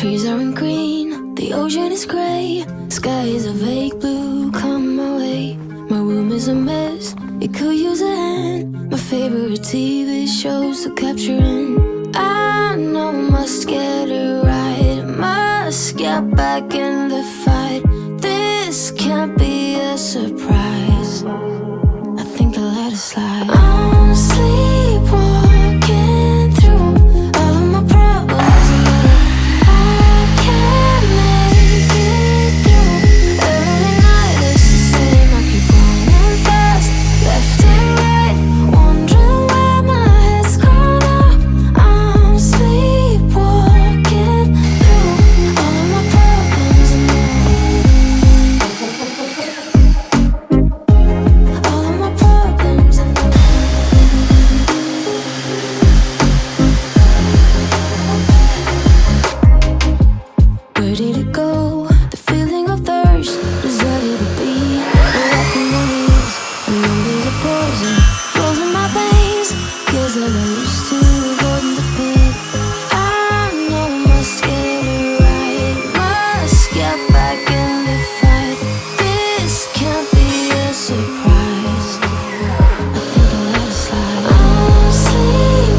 trees aren't green, the ocean is gray, sky is a vague blue, come my way. My room is a mess, it could use a hand. My favorite TV shows to capture in. I know I must get it right, must get back in the fight. This can't be a surprise, I think I'll let it slide. I'm sleepwalking through all of my problems. I can't make it through. Every night it's the same. I keep running fast, left and right, wondering where my head's gone now. I'm sleepwalking through all of my problems. All of my problems. Where did it go? The feeling of thirst, desire to be walking on wheels. And numbers are poison, frozen my veins. Guess I got used to avoiding the pain. I know I must get it right, must get back in the fight. This can't be a surprise, I think I'll let it slide. I'm sleepwalking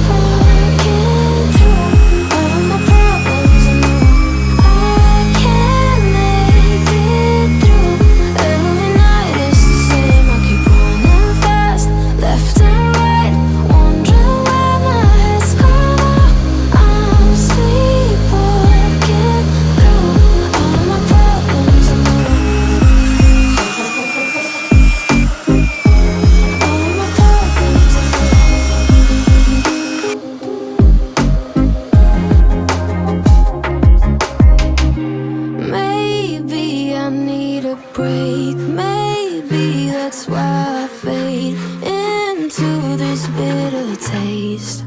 through all of my problems. I can't make it through. Every night it's the same. I keep running fast, left and right, wondering where my head's gone now. I'm sleepwalking through all of my problems. All of my problems. Maybe I need a break. Maybe that's why I fade into this bitter taste.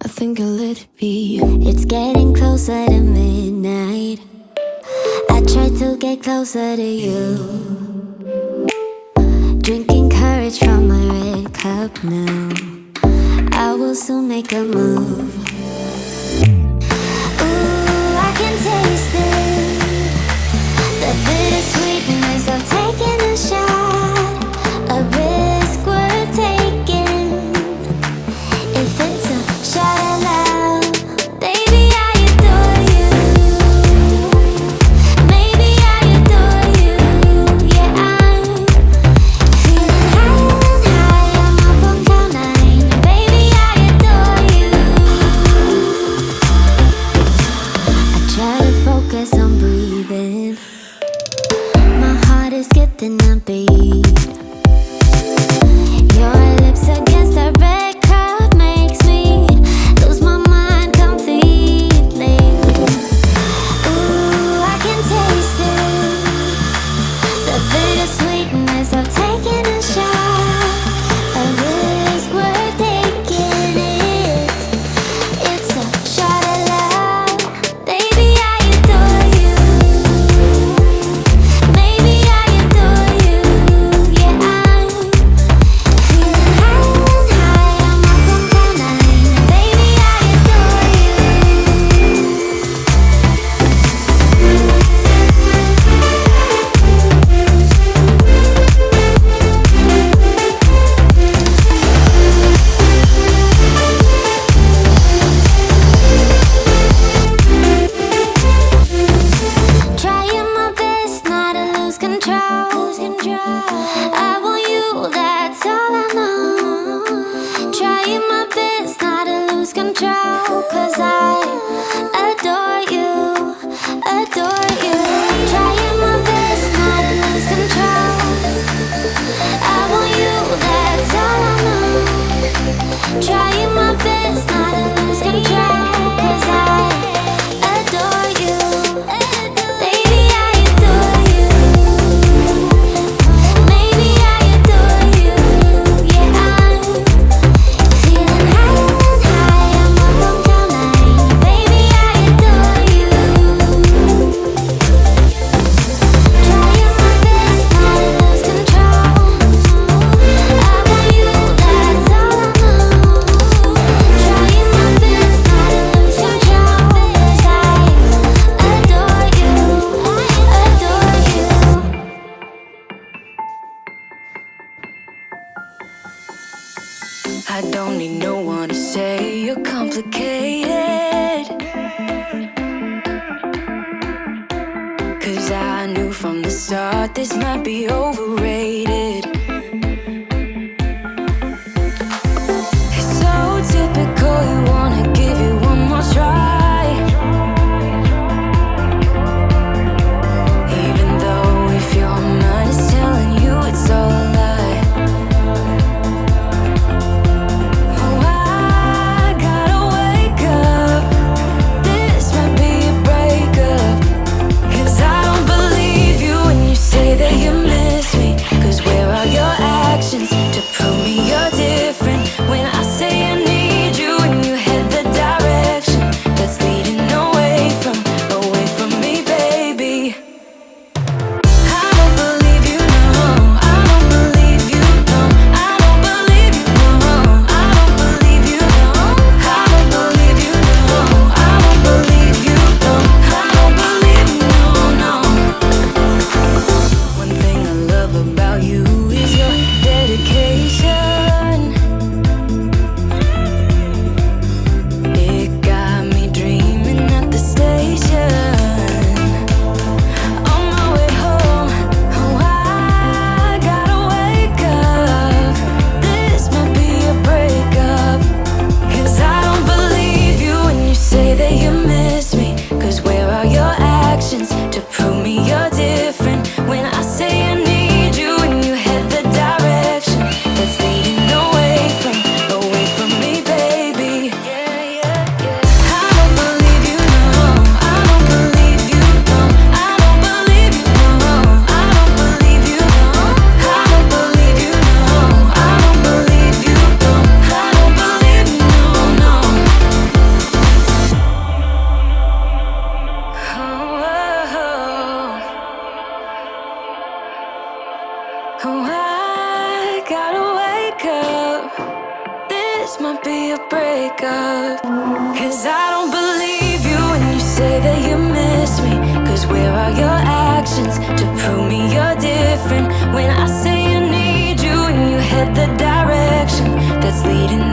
I think I'll let it be. It's getting closer to midnight. I try to get closer to you. Drinking courage from my red cup now. I will soon make a move. Ooh, I can taste it. The bittersweetness of taking a shot. A risk worth taking. If it's a shot at love, baby, I adore you. Maybe I adore you. Yeah, I'm feeling higher and higher. I'm up on cloud nine. Baby, I adore you. I try to focus on breathing. My heart is skipping a beat. Your lips against a red cup makes me lose my mind completely. Ooh, I can taste it. The bittersweetness of taking a shot. A risk worth taking it. It's a shot at love. Baby, I adore you. Maybe I adore you. start, this might be overrated. It's so typical, you wanna give you one more try, even though if your mind is telling you it's all a lie. Oh, I gotta wake up, this might be a breakup. 'Cause I don't believe you when you say that you miss me. 'Cause where are your actions to prove me you're different? When I say I need you and you head the direction that's leading away from me, baby. I don't believe you, no. I don't believe you, no. I don't believe you, no. I don't believe you, no. I don't believe you, no. I don't believe you, no. I don't believe you, no. One thing I love about you is your dedication. It got me dreaming at the station. On my way home, oh, I gotta wake up. This might be a breakup. 'Cause I don't believe you when you say that you miss me. 'Cause where are your actions to prove me you're different? When I say I need you and you head the direction that's leading away from me, baby. Yeah, yeah, yeah. I don't believe you, no. I don't believe you, no. I don't believe you, no. I don't believe you, no. I don't believe you, no. I don't believe you, no. I don't believe you, no. Oh, I gotta wake up. This might be a breakup. 'Cause I don't believe you when you say that you miss me. 'Cause where are your actions to prove me you're different? When I say I need you and you head the direction that's leading